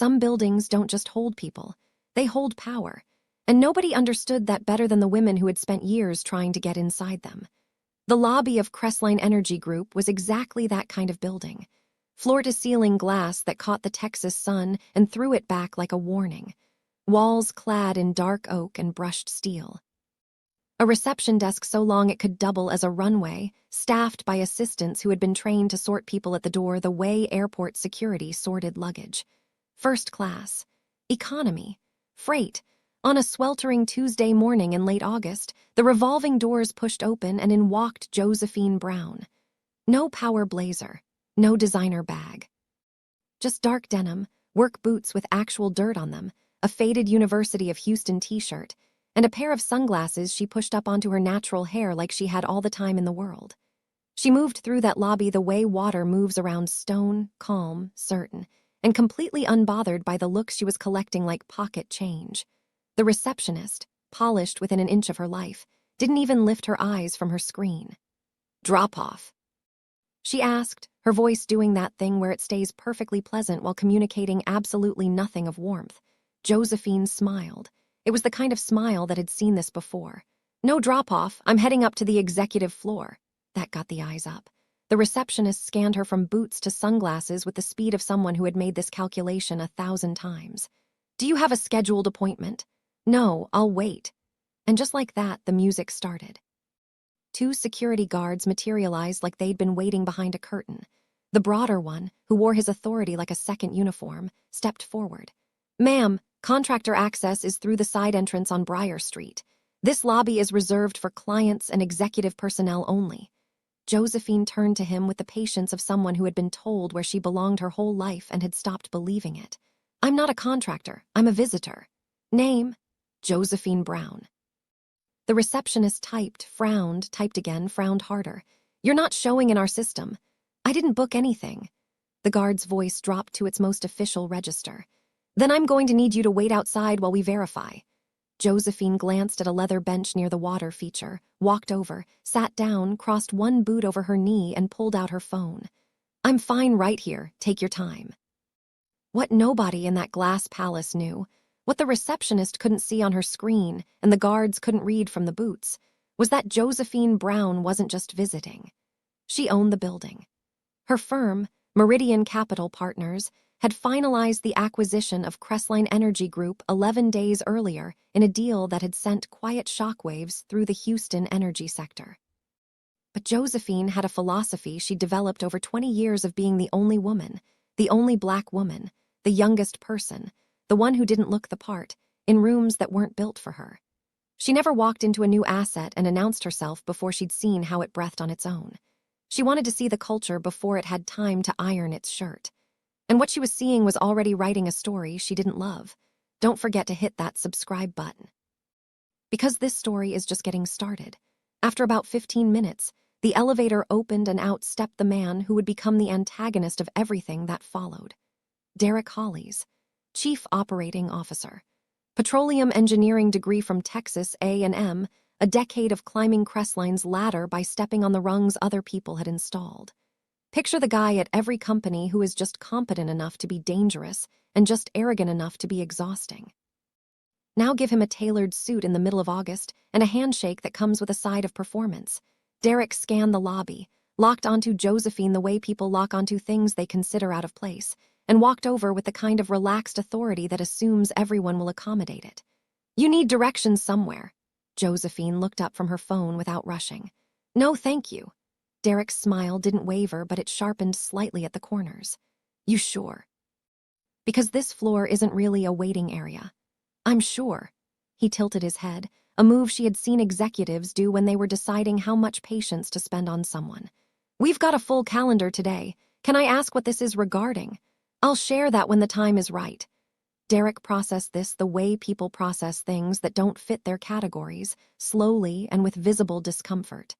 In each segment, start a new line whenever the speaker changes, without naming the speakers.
Some buildings don't just hold people, they hold power. And nobody understood that better than the women who had spent years trying to get inside them. The lobby of Crestline Energy Group was exactly that kind of building. Floor-to-ceiling glass that caught the Texas sun and threw it back like a warning. Walls clad in dark oak and brushed steel. A reception desk so long it could double as a runway, staffed by assistants who had been trained to sort people at the door the way airport security sorted luggage. First class, economy, freight. On a sweltering Tuesday morning in late August, the revolving doors pushed open and in walked Josephine Brown. No power blazer, no designer bag. Just dark denim, work boots with actual dirt on them, a faded University of Houston t-shirt, and a pair of sunglasses she pushed up onto her natural hair like she had all the time in the world. She moved through that lobby the way water moves around stone, calm, certain, and completely unbothered by the looks she was collecting like pocket change. The receptionist, polished within an inch of her life, didn't even lift her eyes from her screen. "Drop off?" she asked, her voice doing that thing where it stays perfectly pleasant while communicating absolutely nothing of warmth. Josephine smiled. It was the kind of smile that had seen this before. "No drop-off, I'm heading up to the executive floor." That got the eyes up. The receptionist scanned her from boots to sunglasses with the speed of someone who had made this calculation 1,000 times. "Do you have a scheduled appointment?" "No, I'll wait." And just like that, the music started. 2 security guards materialized like they'd been waiting behind a curtain. The broader one, who wore his authority like a second uniform, stepped forward. "Ma'am, contractor access is through the side entrance on Briar Street. This lobby is reserved for clients and executive personnel only." Josephine turned to him with the patience of someone who had been told where she belonged her whole life and had stopped believing it. "I'm not a contractor, I'm a visitor." "Name?" "Josephine Brown." The receptionist typed, frowned, typed again, frowned harder. "You're not showing in our system." "I didn't book anything." The guard's voice dropped to its most official register. "Then I'm going to need you to wait outside while we verify." Josephine glanced at a leather bench near the water feature, walked over, sat down, crossed one boot over her knee, and pulled out her phone. "I'm fine right here, take your time." What nobody in that glass palace knew, what the receptionist couldn't see on her screen and the guards couldn't read from the boots, was that Josephine Brown wasn't just visiting. She owned the building. Her firm, Meridian Capital Partners, had finalized the acquisition of Crestline Energy Group 11 days earlier in a deal that had sent quiet shockwaves through the Houston energy sector. But Josephine had a philosophy she'd developed over 20 years of being the only woman, the only black woman, the youngest person, the one who didn't look the part, in rooms that weren't built for her. She never walked into a new asset and announced herself before she'd seen how it breathed on its own. She wanted to see the culture before it had time to iron its shirt. And what she was seeing was already writing a story she didn't love. Don't forget to hit that subscribe button. Because this story is just getting started. After about 15 minutes, the elevator opened and out stepped the man who would become the antagonist of everything that followed. Derek Hollies, Chief Operating Officer. Petroleum engineering degree from Texas A&M, a decade of climbing Crestline's ladder by stepping on the rungs other people had installed. Picture the guy at every company who is just competent enough to be dangerous and just arrogant enough to be exhausting. Now give him a tailored suit in the middle of August and a handshake that comes with a side of performance. Derek scanned the lobby, locked onto Josephine the way people lock onto things they consider out of place, and walked over with the kind of relaxed authority that assumes everyone will accommodate it. "You need directions somewhere." Josephine looked up from her phone without rushing. "No, thank you." Derek's smile didn't waver, but it sharpened slightly at the corners. "You sure?" "Because this floor isn't really a waiting area." "I'm sure." He tilted his head, a move she had seen executives do when they were deciding how much patience to spend on someone. "We've got a full calendar today. Can I ask what this is regarding?" "I'll share that when the time is right." Derek processed this the way people process things that don't fit their categories, slowly and with visible discomfort.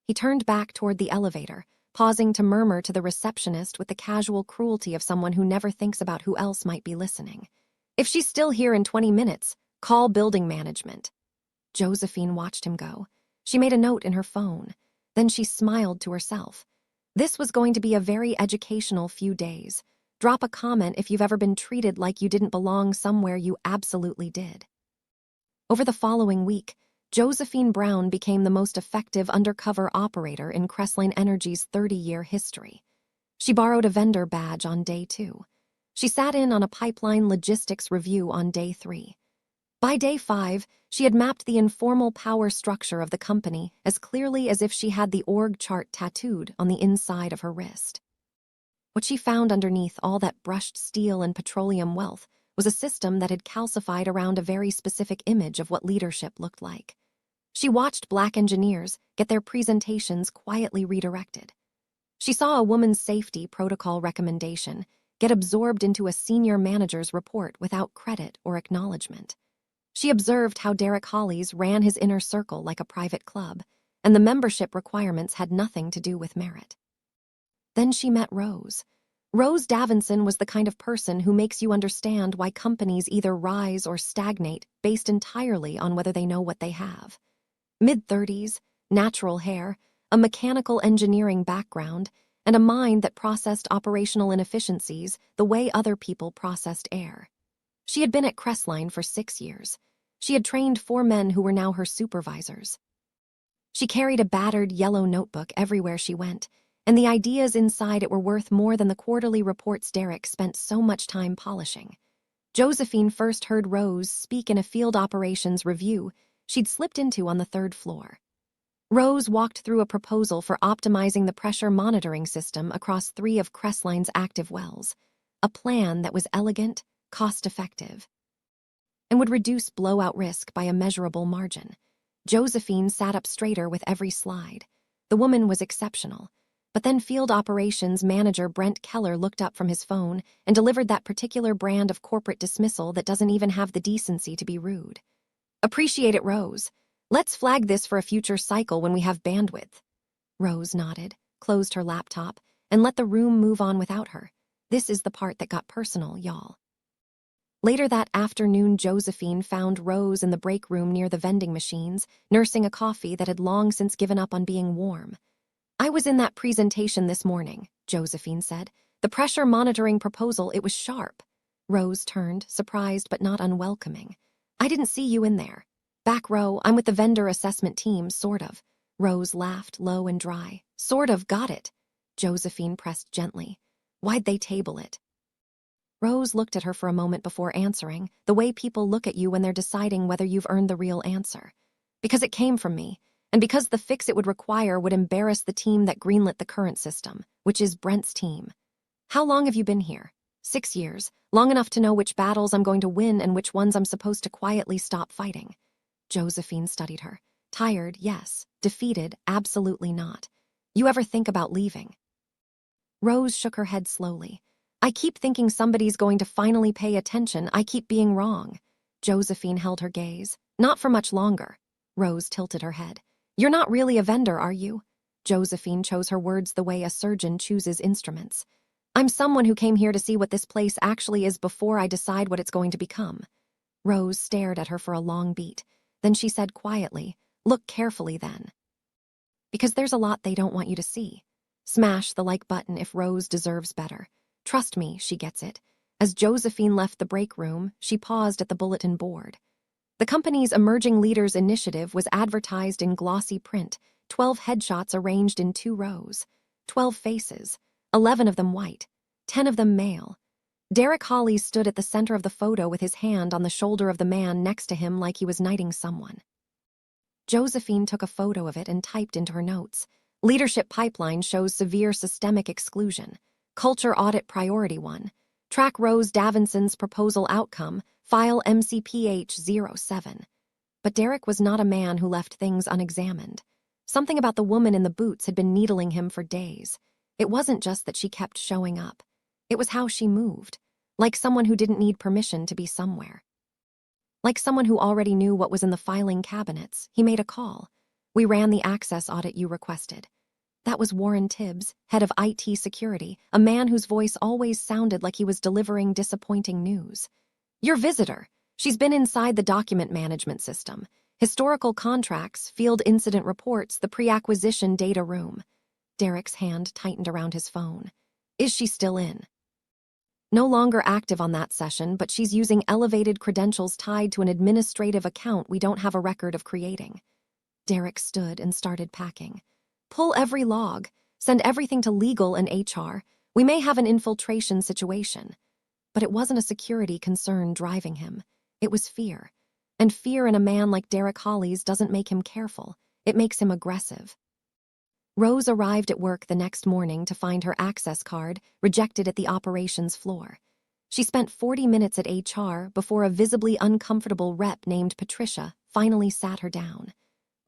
He turned back toward the elevator, pausing to murmur to the receptionist with the casual cruelty of someone who never thinks about who else might be listening. "If she's still here in 20 minutes, call building management." Josephine watched him go. She made a note in her phone. Then she smiled to herself. This was going to be a very educational few days. Drop a comment if you've ever been treated like you didn't belong somewhere you absolutely did. Over the following week, Josephine Brown became the most effective undercover operator in Crestline Energy's 30-year history. She borrowed a vendor badge on day 2. She sat in on a pipeline logistics review on day 3. By day 5, she had mapped the informal power structure of the company as clearly as if she had the org chart tattooed on the inside of her wrist. What she found underneath all that brushed steel and petroleum wealth was a system that had calcified around a very specific image of what leadership looked like. She watched Black engineers get their presentations quietly redirected. She saw a woman's safety protocol recommendation get absorbed into a senior manager's report without credit or acknowledgement. She observed how Derek Hollies ran his inner circle like a private club, and the membership requirements had nothing to do with merit. Then she met Rose. Rose Davinson was the kind of person who makes you understand why companies either rise or stagnate based entirely on whether they know what they have. Mid-30s, natural hair, a mechanical engineering background, and a mind that processed operational inefficiencies the way other people processed air. She had been at Crestline for 6 years. She had trained 4 men who were now her supervisors. She carried a battered yellow notebook everywhere she went, and the ideas inside it were worth more than the quarterly reports Derek spent so much time polishing. Josephine first heard Rose speak in a field operations review she'd slipped into on the 3rd floor. Rose walked through a proposal for optimizing the pressure monitoring system across 3 of Crestline's active wells, a plan that was elegant, cost-effective, and would reduce blowout risk by a measurable margin. Josephine sat up straighter with every slide. The woman was exceptional. But then field operations manager Brent Keller looked up from his phone and delivered that particular brand of corporate dismissal that doesn't even have the decency to be rude. "Appreciate it, Rose. Let's flag this for a future cycle when we have bandwidth." Rose nodded, closed her laptop, and let the room move on without her. This is the part that got personal, y'all. Later that afternoon, Josephine found Rose in the break room near the vending machines, nursing a coffee that had long since given up on being warm. "I was in that presentation this morning," Josephine said. "The pressure monitoring proposal, it was sharp." Rose turned, surprised but not unwelcoming. "I didn't see you in there." "Back row, I'm with the vendor assessment team, sort of." Rose laughed, low and dry. "Sort of, got it." Josephine pressed gently. "Why'd they table it?" Rose looked at her for a moment before answering, the way people look at you when they're deciding whether you've earned the real answer. "Because it came from me, and because the fix it would require would embarrass the team that greenlit the current system, which is Brent's team." "How long have you been here?" 6 years, long enough to know which battles I'm going to win and which ones I'm supposed to quietly stop fighting." Josephine studied her. "Tired, yes. Defeated, absolutely not. You ever think about leaving?" Rose shook her head slowly. "I keep thinking somebody's going to finally pay attention. I keep being wrong." Josephine held her gaze. "Not for much longer." Rose tilted her head. "You're not really a vendor, are you?" Josephine chose her words the way a surgeon chooses instruments. "I'm someone who came here to see what this place actually is before I decide what it's going to become." Rose stared at her for a long beat. Then she said quietly, "Look carefully then. Because there's a lot they don't want you to see." Smash the like button if Rose deserves better. Trust me, she gets it. As Josephine left the break room, she paused at the bulletin board. The company's Emerging Leaders Initiative was advertised in glossy print, 12 headshots arranged in 2 rows. 12 faces, 11 of them white, 10 of them male. Derek Hollies stood at the center of the photo with his hand on the shoulder of the man next to him like he was knighting someone. Josephine took a photo of it and typed into her notes. "Leadership pipeline shows severe systemic exclusion. Culture audit priority 1. Track Rose Davinson's proposal outcome, file MCPH-07. But Derek was not a man who left things unexamined. Something about the woman in the boots had been needling him for days. It wasn't just that she kept showing up. It was how she moved, like someone who didn't need permission to be somewhere. Like someone who already knew what was in the filing cabinets, he made a call. "We ran the access audit you requested." That was Warren Tibbs, head of IT security, a man whose voice always sounded like he was delivering disappointing news. "Your visitor. She's been inside the document management system, historical contracts, field incident reports, the pre-acquisition data room." Derek's hand tightened around his phone. "Is she still in?" No longer active on that session, but she's using elevated credentials tied to an administrative account we don't have a record of creating. Derek stood and started packing. Pull every log. Send everything to legal and HR. We may have an infiltration situation. But it wasn't a security concern driving him. It was fear. And fear in a man like Derek Hollies doesn't make him careful. It makes him aggressive. Rose arrived at work the next morning to find her access card rejected at the operations floor. She spent 40 minutes at HR before a visibly uncomfortable rep named Patricia finally sat her down.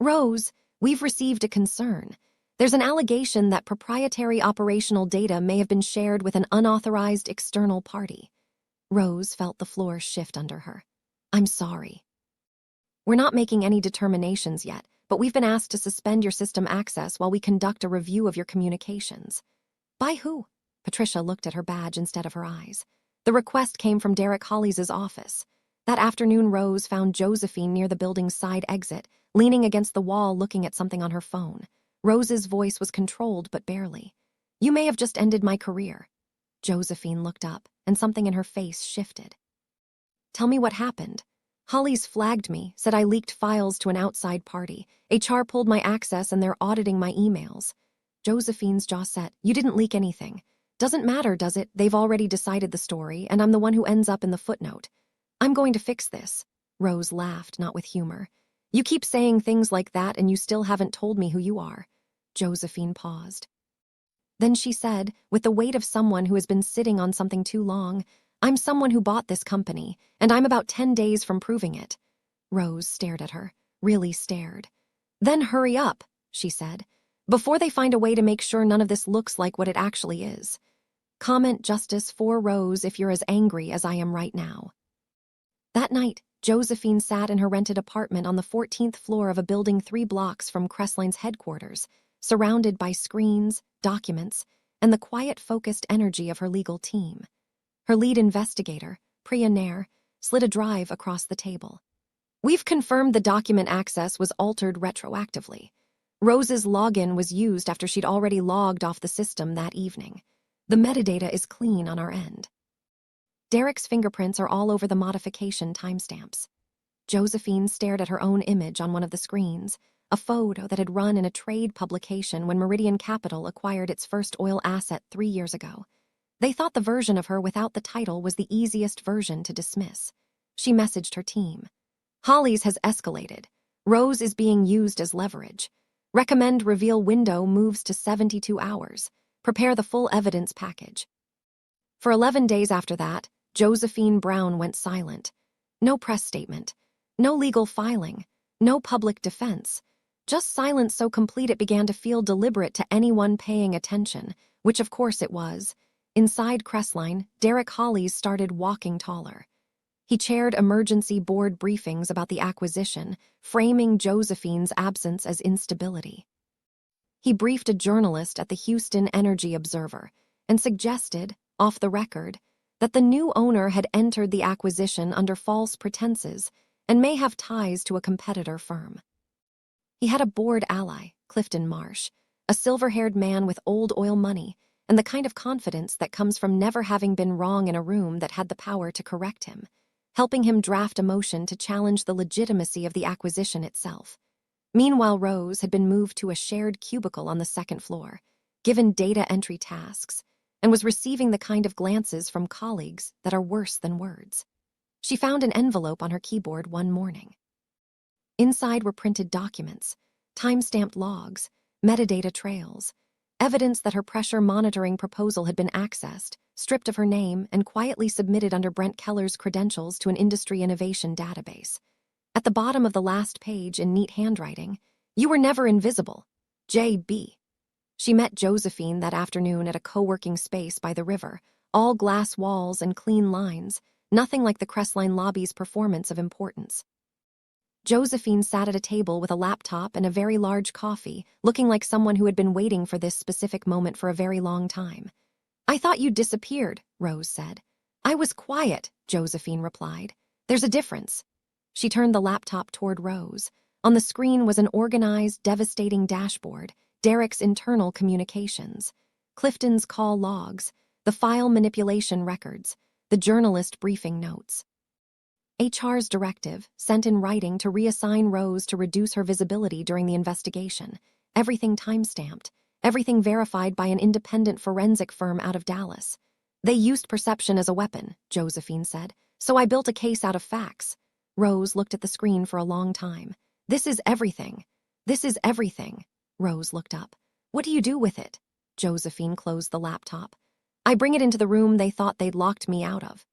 "Rose, we've received a concern. There's an allegation that proprietary operational data may have been shared with an unauthorized external party." Rose felt the floor shift under her. "I'm sorry. We're not making any determinations yet, but we've been asked to suspend your system access while we conduct a review of your communications." "By who?" Patricia looked at her badge instead of her eyes. The request came from Derek Hollies' office. That afternoon, Rose found Josephine near the building's side exit, leaning against the wall looking at something on her phone. Rose's voice was controlled but barely. "You may have just ended my career." Josephine looked up, and something in her face shifted. "Tell me what happened." "Hollies flagged me, said I leaked files to an outside party. HR pulled my access and they're auditing my emails." Josephine's jaw set. "You didn't leak anything." "Doesn't matter, does it? They've already decided the story, and I'm the one who ends up in the footnote." "I'm going to fix this." Rose laughed, not with humor. "You keep saying things like that and you still haven't told me who you are." Josephine paused. Then she said, with the weight of someone who has been sitting on something too long, "I'm someone who bought this company, and I'm about 10 days from proving it." Rose stared at her, really stared. "Then hurry up," she said, "before they find a way to make sure none of this looks like what it actually is. Comment justice for Rose if you're as angry as I am right now." That night, Josephine sat in her rented apartment on the 14th floor of a building 3 blocks from Crestline's headquarters, surrounded by screens, documents, and the quiet, focused energy of her legal team. Her lead investigator, Priya Nair, slid a drive across the table. "We've confirmed the document access was altered retroactively. Rose's login was used after she'd already logged off the system that evening. The metadata is clean on our end. Derek's fingerprints are all over the modification timestamps." Josephine stared at her own image on one of the screens, a photo that had run in a trade publication when Meridian Capital acquired its first oil asset 3 years ago. They thought the version of her without the title was the easiest version to dismiss. She messaged her team. "Hollies has escalated. Rose is being used as leverage. Recommend reveal window moves to 72 hours. Prepare the full evidence package." For 11 days after that, Josephine Brown went silent. No press statement. No legal filing. No public defense. Just silence so complete it began to feel deliberate to anyone paying attention, which of course it was. Inside Crestline, Derek Hollies started walking taller. He chaired emergency board briefings about the acquisition, framing Josephine's absence as instability. He briefed a journalist at the Houston Energy Observer and suggested, off the record, that the new owner had entered the acquisition under false pretenses and may have ties to a competitor firm. He had a board ally, Clifton Marsh, a silver-haired man with old oil money and the kind of confidence that comes from never having been wrong in a room that had the power to correct him, helping him draft a motion to challenge the legitimacy of the acquisition itself. Meanwhile, Rose had been moved to a shared cubicle on the 2nd floor, given data entry tasks, and was receiving the kind of glances from colleagues that are worse than words. She found an envelope on her keyboard one morning. Inside were printed documents, time-stamped logs, metadata trails, evidence that her pressure monitoring proposal had been accessed, stripped of her name, and quietly submitted under Brent Keller's credentials to an industry innovation database. At the bottom of the last page, in neat handwriting, "You were never invisible. J.B." She met Josephine that afternoon at a co-working space by the river, all glass walls and clean lines, nothing like the Crestline lobby's performance of importance. Josephine sat at a table with a laptop and a very large coffee, looking like someone who had been waiting for this specific moment for a very long time. "I thought you'd disappeared," Rose said. "I was quiet," Josephine replied. "There's a difference." She turned the laptop toward Rose. On the screen was an organized, devastating dashboard, Derek's internal communications, Clifton's call logs, the file manipulation records, the journalist briefing notes. HR's directive, sent in writing to reassign Rose to reduce her visibility during the investigation. Everything timestamped, everything verified by an independent forensic firm out of Dallas. They used perception as a weapon, Josephine said, so I built a case out of facts. Rose looked at the screen for a long time. This is everything. This is everything. Rose looked up. What do you do with it? Josephine closed the laptop. I bring it into the room they thought they'd locked me out of.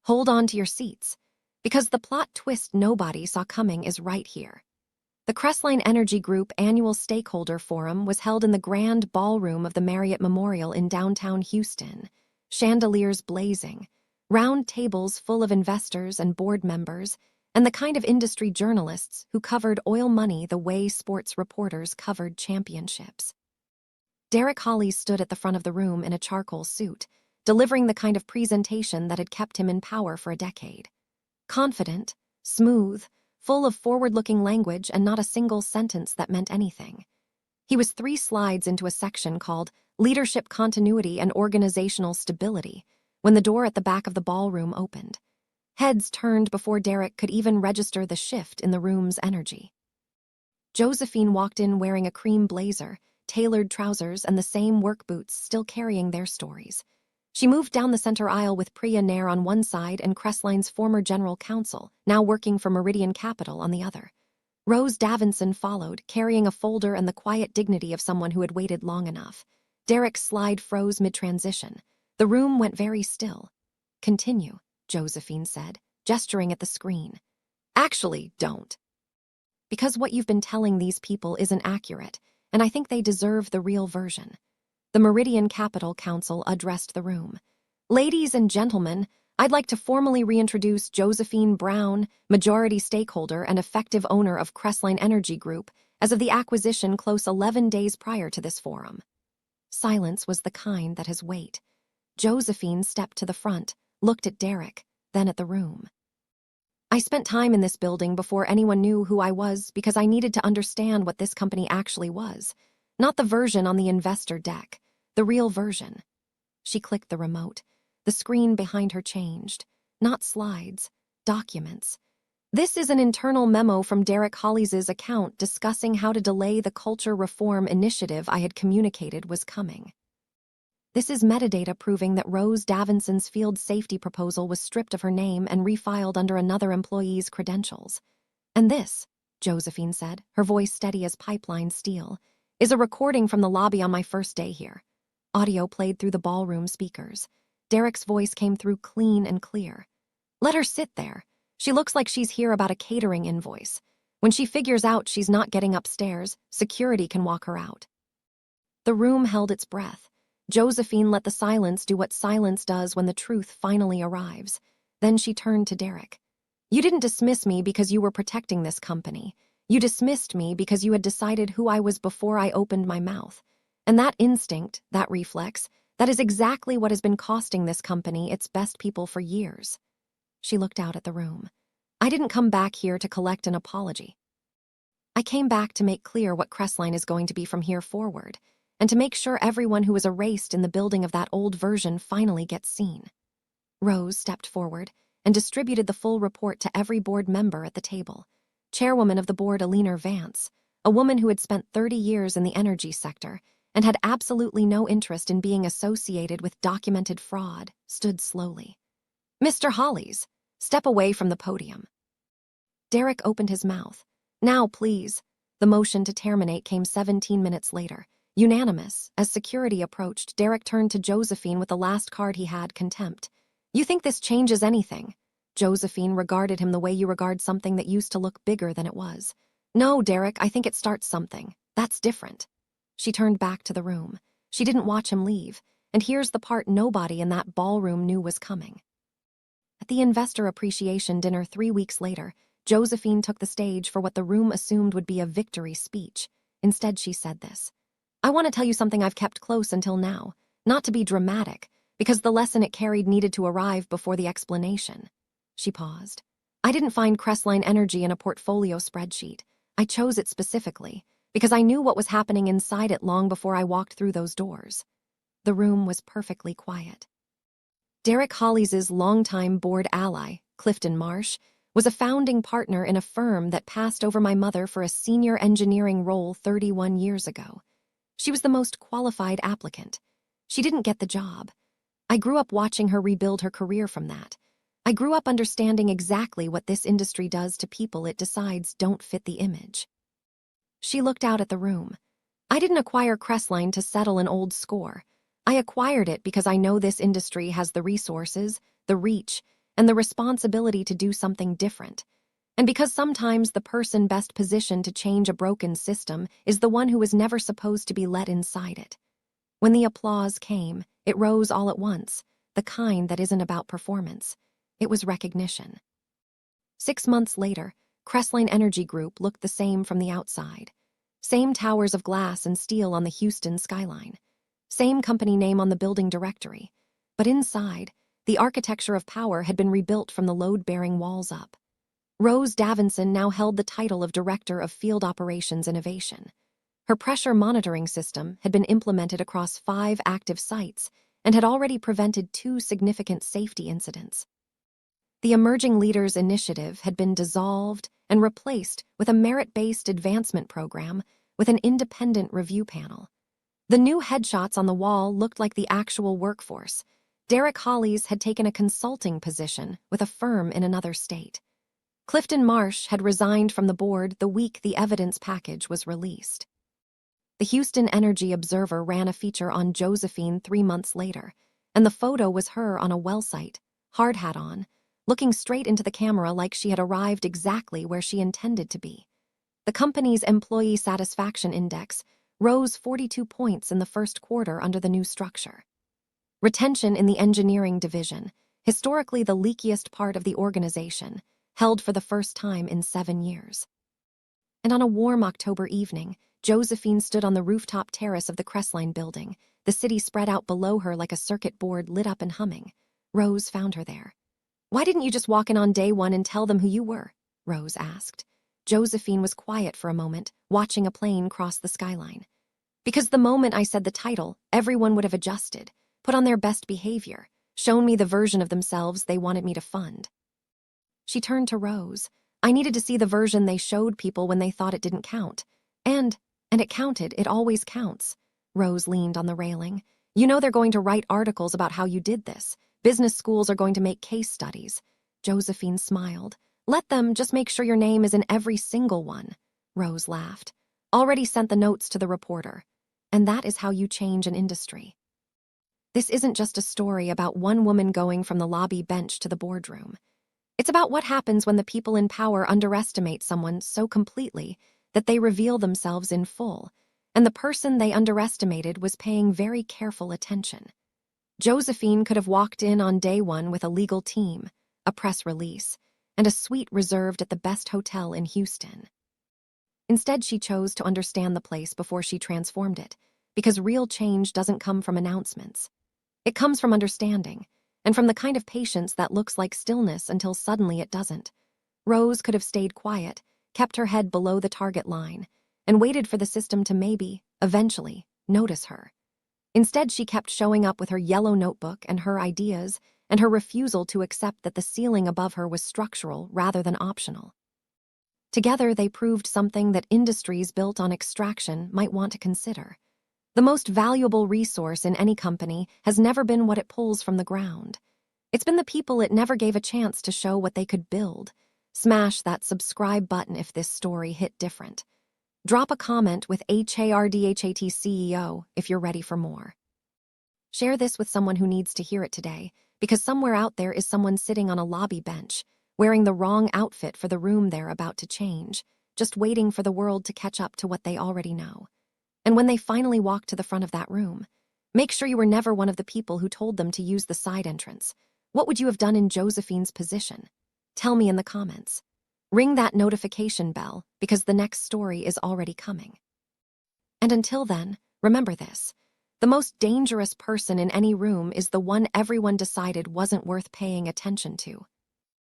Hold on to your seats, because the plot twist nobody saw coming is right here. The Crestline Energy Group annual stakeholder forum was held in the grand ballroom of the Marriott Memorial in downtown Houston, chandeliers blazing, round tables full of investors and board members, and the kind of industry journalists who covered oil money the way sports reporters covered championships. Derek Hollies stood at the front of the room in a charcoal suit, delivering the kind of presentation that had kept him in power for a decade. Confident, smooth, full of forward-looking language and not a single sentence that meant anything. He was 3 slides into a section called Leadership Continuity and Organizational Stability when the door at the back of the ballroom opened. Heads turned before Derek could even register the shift in the room's energy. Josephine walked in wearing a cream blazer, tailored trousers, and the same work boots, still carrying their stories. She moved down the center aisle with Priya Nair on one side and Crestline's former general counsel, now working for Meridian Capital, on the other. Rose Davinson followed, carrying a folder and the quiet dignity of someone who had waited long enough. Derek's slide froze mid-transition. The room went very still. Continue, Josephine said, gesturing at the screen. Actually, don't. Because what you've been telling these people isn't accurate, and I think they deserve the real version. The Meridian Capital Council addressed the room. Ladies and gentlemen, I'd like to formally reintroduce Josephine Brown, majority stakeholder and effective owner of Crestline Energy Group, as of the acquisition close 11 days prior to this forum. Silence was the kind that has weight. Josephine stepped to the front, looked at Derek, then at the room. I spent time in this building before anyone knew who I was because I needed to understand what this company actually was. Not the version on the investor deck, the real version. She clicked the remote. The screen behind her changed. Not slides, documents. This is an internal memo from Derek Hollies' account discussing how to delay the culture reform initiative I had communicated was coming. This is metadata proving that Rose Davinson's field safety proposal was stripped of her name and refiled under another employee's credentials. And this, Josephine said, her voice steady as pipeline steel, is a recording from the lobby on my first day here. Audio played through the ballroom speakers. Derek's voice came through clean and clear. Let her sit there. She looks like she's here about a catering invoice. When she figures out she's not getting upstairs, security can walk her out. The room held its breath. Josephine let the silence do what silence does when the truth finally arrives. Then she turned to Derek. You didn't dismiss me because you were protecting this company. You dismissed me because you had decided who I was before I opened my mouth. And that instinct, that reflex, that is exactly what has been costing this company its best people for years. She looked out at the room. I didn't come back here to collect an apology. I came back to make clear what Crestline is going to be from here forward, and to make sure everyone who was erased in the building of that old version finally gets seen. Rose stepped forward and distributed the full report to every board member at the table. Chairwoman of the board Alina Vance, a woman who had spent 30 years in the energy sector and had absolutely no interest in being associated with documented fraud, stood slowly. Mr. Hollies, step away from the podium. Derek opened his mouth. Now, please. The motion to terminate came 17 minutes later. Unanimous, as security approached, Derek turned to Josephine with the last card he had, contempt. You think this changes anything? Josephine regarded him the way you regard something that used to look bigger than it was. No, Derek, I think it starts something. That's different. She turned back to the room. She didn't watch him leave, and here's the part nobody in that ballroom knew was coming. At the investor appreciation dinner 3 weeks later, Josephine took the stage for what the room assumed would be a victory speech. Instead, she said this. I want to tell you something I've kept close until now, not to be dramatic, because the lesson it carried needed to arrive before the explanation. She paused. I didn't find Crestline Energy in a portfolio spreadsheet. I chose it specifically, because I knew what was happening inside it long before I walked through those doors. The room was perfectly quiet. Derek Hollies' longtime board ally, Clifton Marsh, was a founding partner in a firm that passed over my mother for a senior engineering role 31 years ago. She was the most qualified applicant. She didn't get the job. I grew up watching her rebuild her career from that. I grew up understanding exactly what this industry does to people it decides don't fit the image. She looked out at the room. I didn't acquire Crestline to settle an old score. I acquired it because I know this industry has the resources, the reach, and the responsibility to do something different. And because sometimes the person best positioned to change a broken system is the one who was never supposed to be let inside it. When the applause came, it rose all at once, the kind that isn't about performance. It was recognition. 6 months later, Crestline Energy Group looked the same from the outside. Same towers of glass and steel on the Houston skyline. Same company name on the building directory. But inside, the architecture of power had been rebuilt from the load-bearing walls up. Rose Davinson now held the title of Director of Field Operations Innovation. Her pressure monitoring system had been implemented across 5 active sites and had already prevented 2 significant safety incidents. The Emerging Leaders Initiative had been dissolved and replaced with a merit-based advancement program with an independent review panel. The new headshots on the wall looked like the actual workforce. Derek Hollies had taken a consulting position with a firm in another state. Clifton Marsh had resigned from the board the week the evidence package was released. The Houston Energy Observer ran a feature on Josephine 3 months later, and the photo was her on a well site, hard hat on, looking straight into the camera like she had arrived exactly where she intended to be. The company's employee satisfaction index rose 42 points in the first quarter under the new structure. Retention in the engineering division, historically the leakiest part of the organization, held for the first time in 7 years. And on a warm October evening, Josephine stood on the rooftop terrace of the Crestline building, the city spread out below her like a circuit board lit up and humming. Rose found her there. "Why didn't you just walk in on day one and tell them who you were?" Rose asked. Josephine was quiet for a moment, watching a plane cross the skyline. "Because the moment I said the title, everyone would have adjusted, put on their best behavior, shown me the version of themselves they wanted me to fund." She turned to Rose. "I needed to see the version they showed people when they thought it didn't count. And it counted, it always counts." Rose leaned on the railing. "You know they're going to write articles about how you did this. Business schools are going to make case studies." Josephine smiled. "Let them, just make sure your name is in every single one." Rose laughed. "Already sent the notes to the reporter. And that is how you change an industry." This isn't just a story about one woman going from the lobby bench to the boardroom. It's about what happens when the people in power underestimate someone so completely that they reveal themselves in full, and the person they underestimated was paying very careful attention. Josephine could have walked in on day one with a legal team, a press release, and a suite reserved at the best hotel in Houston. Instead, she chose to understand the place before she transformed it, because real change doesn't come from announcements. It comes from understanding, and from the kind of patience that looks like stillness until suddenly it doesn't. Rose could have stayed quiet, kept her head below the target line, and waited for the system to maybe, eventually, notice her. Instead, she kept showing up with her yellow notebook and her ideas, and her refusal to accept that the ceiling above her was structural rather than optional. Together, they proved something that industries built on extraction might want to consider. The most valuable resource in any company has never been what it pulls from the ground. It's been the people it never gave a chance to show what they could build. Smash that subscribe button if this story hit different. Drop a comment with HARDHAT CEO if you're ready for more. Share this with someone who needs to hear it today, because somewhere out there is someone sitting on a lobby bench, wearing the wrong outfit for the room they're about to change, just waiting for the world to catch up to what they already know. And when they finally walk to the front of that room, make sure you were never one of the people who told them to use the side entrance. What would you have done in Josephine's position? Tell me in the comments. Ring that notification bell, because the next story is already coming. And until then, remember this. The most dangerous person in any room is the one everyone decided wasn't worth paying attention to.